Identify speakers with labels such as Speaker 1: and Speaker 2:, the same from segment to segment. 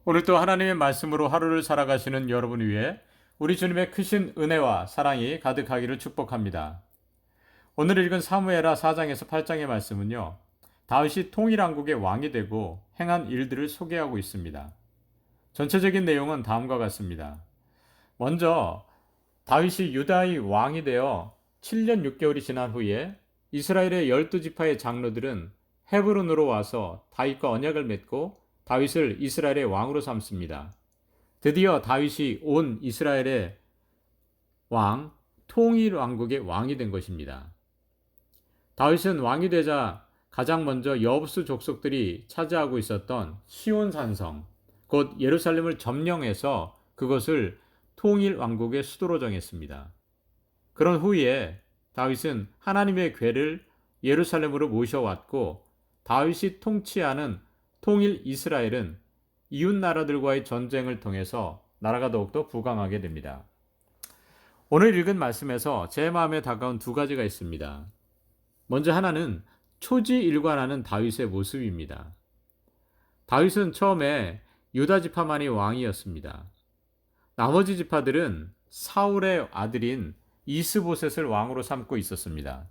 Speaker 1: 오늘 또 하나님의 말씀으로 하루를 살아가시는 여러분을 위해 우리 주님의 크신 은혜와 사랑이 가득하기를 축복합니다. 오늘 읽은 사무엘하 4장에서 8장의 말씀은요, 다윗이 통일왕국의 왕이 되고 행한 일들을 소개하고 있습니다. 전체적인 내용은 다음과 같습니다. 먼저 다윗이 유다의 왕이 되어 7년 6개월이 지난 후에 이스라엘의 12지파의 장로들은 헤브론으로 와서 다윗과 언약을 맺고 다윗을 이스라엘의 왕으로 삼습니다. 드디어 다윗이 온 이스라엘의 왕, 통일 왕국의 왕이 된 것입니다. 다윗은 왕이 되자 가장 먼저 여부수 족속들이 차지하고 있었던 시온 산성, 곧 예루살렘을 점령해서 그것을 통일 왕국의 수도로 정했습니다. 그런 후에 다윗은 하나님의 궤를 예루살렘으로 모셔왔고 다윗이 통치하는 통일 이스라엘은 이웃 나라들과의 전쟁을 통해서 나라가 더욱더 부강하게 됩니다. 오늘 읽은 말씀에서 제 마음에 다가온 두 가지가 있습니다. 먼저 하나는 초지일관하는 다윗의 모습입니다. 다윗은 처음에 유다 지파만이 왕이었습니다. 나머지 지파들은 사울의 아들인 이스보셋을 왕으로 삼고 있었습니다.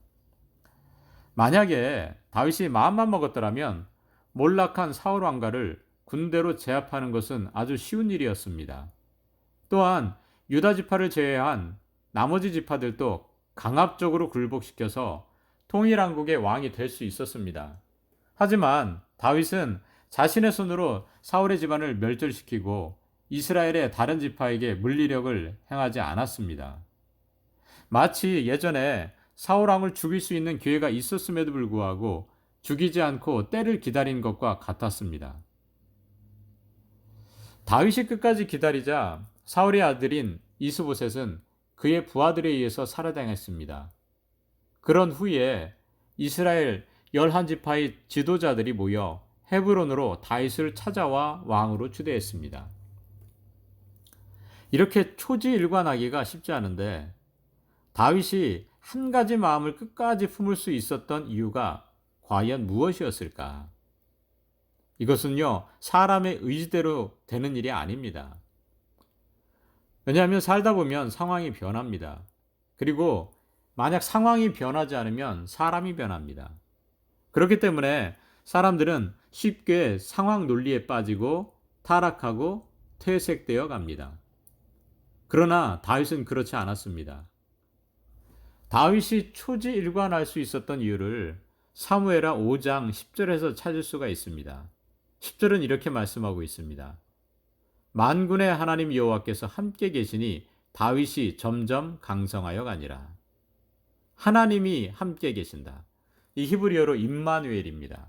Speaker 1: 만약에 다윗이 마음만 먹었더라면 몰락한 사울 왕가를 군대로 제압하는 것은 아주 쉬운 일이었습니다. 또한 유다 지파를 제외한 나머지 지파들도 강압적으로 굴복시켜서 통일왕국의 왕이 될 수 있었습니다. 하지만 다윗은 자신의 손으로 사울의 집안을 멸절시키고 이스라엘의 다른 지파에게 물리력을 행하지 않았습니다. 마치 예전에 사울 왕을 죽일 수 있는 기회가 있었음에도 불구하고 죽이지 않고 때를 기다린 것과 같았습니다. 다윗이 끝까지 기다리자 사울의 아들인 이스보셋은 그의 부하들에 의해서 살해당했습니다. 그런 후에 이스라엘 11지파의 지도자들이 모여 헤브론으로 다윗을 찾아와 왕으로 추대했습니다. 이렇게 초지일관하기가 쉽지 않은데 다윗이 한 가지 마음을 끝까지 품을 수 있었던 이유가 과연 무엇이었을까? 이것은요, 사람의 의지대로 되는 일이 아닙니다. 왜냐하면 살다 보면 상황이 변합니다. 그리고 만약 상황이 변하지 않으면 사람이 변합니다. 그렇기 때문에 사람들은 쉽게 상황 논리에 빠지고 타락하고 퇴색되어 갑니다. 그러나 다윗은 그렇지 않았습니다. 다윗이 초지일관할 수 있었던 이유를 사무엘하 5장 10절에서 찾을 수가 있습니다. 10절은 이렇게 말씀하고 있습니다. 만군의 하나님 여호와께서 함께 계시니 다윗이 점점 강성하여 가니라. 하나님이 함께 계신다. 이 히브리어로 임마누엘입니다.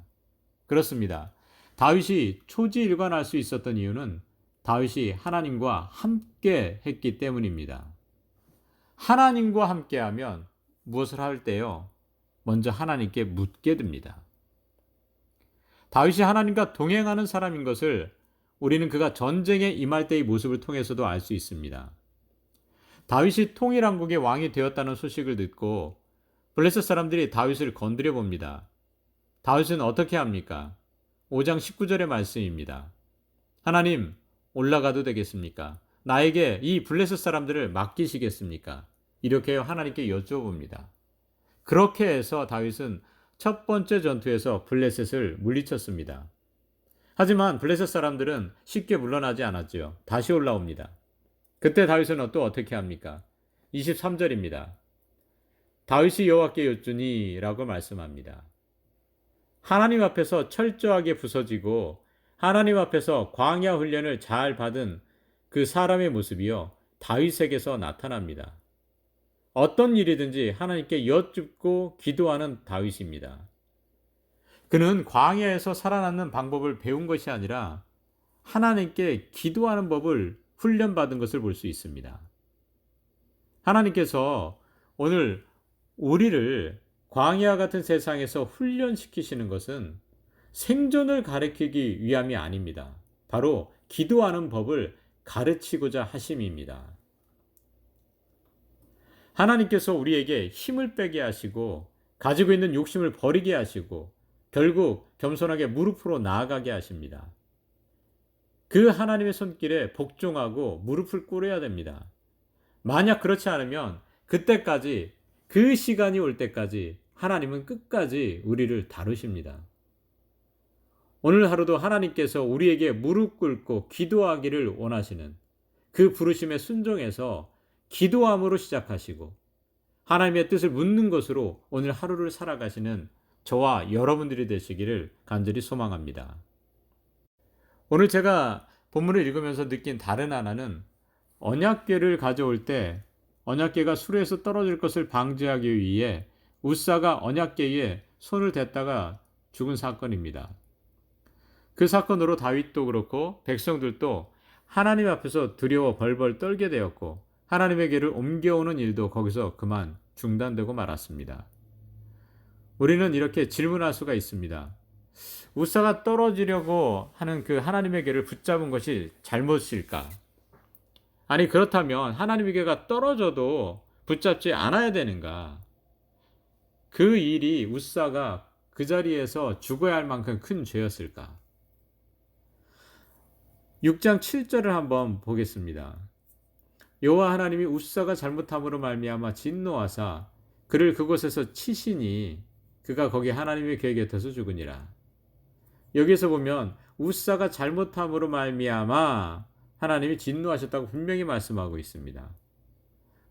Speaker 1: 그렇습니다. 다윗이 초지일관할 수 있었던 이유는 다윗이 하나님과 함께 했기 때문입니다. 하나님과 함께하면 무엇을 할 때요? 먼저 하나님께 묻게 됩니다. 다윗이 하나님과 동행하는 사람인 것을 우리는 그가 전쟁에 임할 때의 모습을 통해서도 알 수 있습니다. 다윗이 통일왕국의 왕이 되었다는 소식을 듣고 블레셋 사람들이 다윗을 건드려 봅니다. 다윗은 어떻게 합니까? 5장 19절의 말씀입니다. 하나님, 올라가도 되겠습니까? 나에게 이 블레셋 사람들을 맡기시겠습니까? 이렇게 하나님께 여쭤봅니다. 그렇게 해서 다윗은 첫 번째 전투에서 블레셋을 물리쳤습니다. 하지만 블레셋 사람들은 쉽게 물러나지 않았지요. 다시 올라옵니다. 그때 다윗은 또 어떻게 합니까? 23절입니다. 다윗이 여호와께 여쭈니 라고 말씀합니다. 하나님 앞에서 철저하게 부서지고 하나님 앞에서 광야 훈련을 잘 받은 그 사람의 모습이요, 다윗에게서 나타납니다. 어떤 일이든지 하나님께 여쭙고 기도하는 다윗입니다. 그는 광야에서 살아남는 방법을 배운 것이 아니라 하나님께 기도하는 법을 훈련받은 것을 볼 수 있습니다. 하나님께서 오늘 우리를 광야 같은 세상에서 훈련시키시는 것은 생존을 가르치기 위함이 아닙니다. 바로 기도하는 법을 가르치고자 하심입니다. 하나님께서 우리에게 힘을 빼게 하시고 가지고 있는 욕심을 버리게 하시고 결국 겸손하게 무릎으로 나아가게 하십니다. 그 하나님의 손길에 복종하고 무릎을 꿇어야 됩니다. 만약 그렇지 않으면 그때까지, 그 시간이 올 때까지 하나님은 끝까지 우리를 다루십니다. 오늘 하루도 하나님께서 우리에게 무릎 꿇고 기도하기를 원하시는 그 부르심에 순종해서 기도함으로 시작하시고 하나님의 뜻을 묻는 것으로 오늘 하루를 살아가시는 저와 여러분들이 되시기를 간절히 소망합니다. 오늘 제가 본문을 읽으면서 느낀 다른 하나는, 언약궤를 가져올 때 언약궤가 수레에서 떨어질 것을 방지하기 위해 웃사가 언약궤에 손을 댔다가 죽은 사건입니다. 그 사건으로 다윗도 그렇고 백성들도 하나님 앞에서 두려워 벌벌 떨게 되었고 하나님의 궤를 옮겨오는 일도 거기서 그만 중단되고 말았습니다. 우리는 이렇게 질문할 수가 있습니다. 웃사가 떨어지려고 하는 그 하나님의 궤를 붙잡은 것이 잘못일까? 아니, 그렇다면 하나님의 궤가 떨어져도 붙잡지 않아야 되는가? 그 일이 웃사가 그 자리에서 죽어야 할 만큼 큰 죄였을까? 6장 7절을 한번 보겠습니다. 여호와 하나님이 웃사가 잘못함으로 말미암아 진노하사 그를 그곳에서 치시니 그가 거기 하나님의 궤 곁에서 죽으니라. 여기서 보면 웃사가 잘못함으로 말미암아 하나님이 진노하셨다고 분명히 말씀하고 있습니다.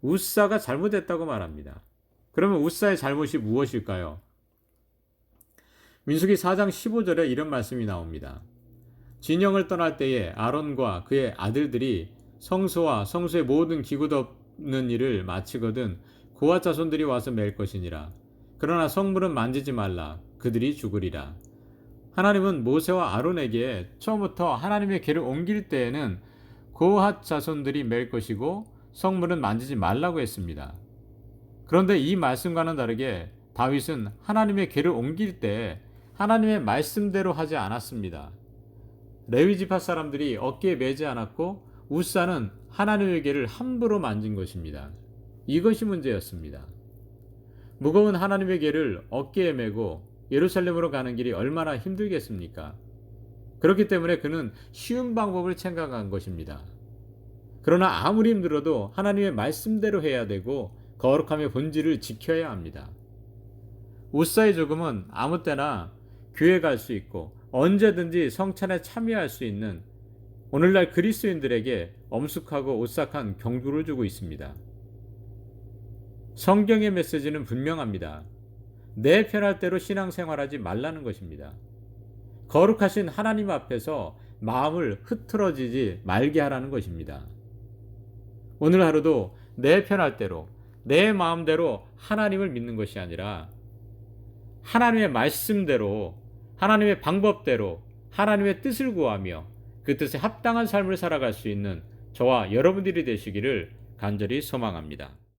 Speaker 1: 웃사가 잘못했다고 말합니다. 그러면 웃사의 잘못이 무엇일까요? 민수기 4장 15절에 이런 말씀이 나옵니다. 진영을 떠날 때에 아론과 그의 아들들이 성소와 성소의 모든 기구 덮는 일을 마치거든 고아 자손들이 와서 맬 것이니라. 그러나 성물은 만지지 말라. 그들이 죽으리라. 하나님은 모세와 아론에게 처음부터 하나님의 궤를 옮길 때에는 고핫 자손들이 맬 것이고 성물은 만지지 말라고 했습니다. 그런데 이 말씀과는 다르게 다윗은 하나님의 궤를 옮길 때 하나님의 말씀대로 하지 않았습니다. 레위 지파 사람들이 어깨에 매지 않았고 웃사는 하나님의 궤를 함부로 만진 것입니다. 이것이 문제였습니다. 무거운 하나님의 궤를 어깨에 메고 예루살렘으로 가는 길이 얼마나 힘들겠습니까? 그렇기 때문에 그는 쉬운 방법을 생각한 것입니다. 그러나 아무리 힘들어도 하나님의 말씀대로 해야 되고 거룩함의 본질을 지켜야 합니다. 웃사의 죽음은 아무 때나 교회 갈 수 있고 언제든지 성찬에 참여할 수 있는 오늘날 그리스도인들에게 엄숙하고 오싹한 경고를 주고 있습니다. 성경의 메시지는 분명합니다. 내 편할 대로 신앙생활하지 말라는 것입니다. 거룩하신 하나님 앞에서 마음을 흐트러지지 말게 하라는 것입니다. 오늘 하루도 내 편할 대로, 내 마음대로 하나님을 믿는 것이 아니라 하나님의 말씀대로, 하나님의 방법대로 하나님의 뜻을 구하며 그 뜻에 합당한 삶을 살아갈 수 있는 저와 여러분들이 되시기를 간절히 소망합니다.